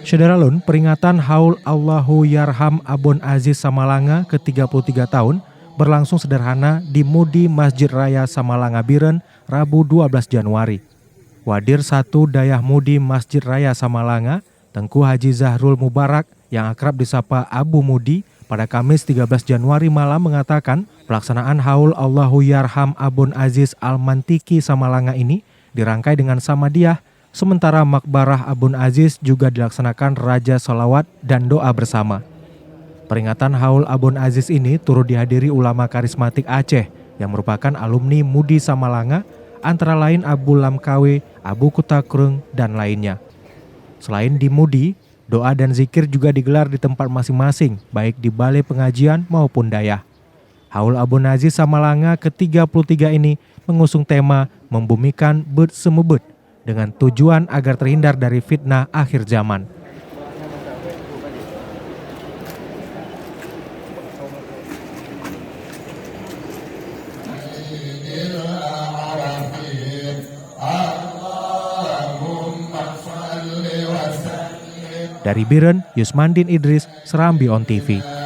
Syederalun, peringatan Haul Allahu Yarham Abun Aziz Samalanga ke-33 tahun berlangsung sederhana di Mudi Masjid Raya Samalanga Biren, Rabu 12 Januari. Wadir 1 Dayah Mudi Masjid Raya Samalanga, Tengku Haji Zahrul Mubarak yang akrab disapa Abu Mudi, pada Kamis 13 Januari malam mengatakan pelaksanaan Haul Allahu Yarham Abun Aziz Al-Mantiki Samalanga ini dirangkai dengan Samadiyah, sementara Makbarah Abun Aziz juga dilaksanakan Raja Sholawat dan doa bersama. Peringatan Haul Abun Aziz ini turut dihadiri ulama karismatik Aceh yang merupakan alumni Mudi Samalanga, antara lain Abu Lamkawe, Abu Kutakrung, dan lainnya. Selain di Mudi, doa dan zikir juga digelar di tempat masing-masing, baik di balai pengajian maupun dayah. Haul Abun Aziz Samalanga ke-33 ini mengusung tema membumikan bet semebet, dengan tujuan agar terhindar dari fitnah akhir zaman. Dari Biren, Yusmandin Idris, Serambi On TV.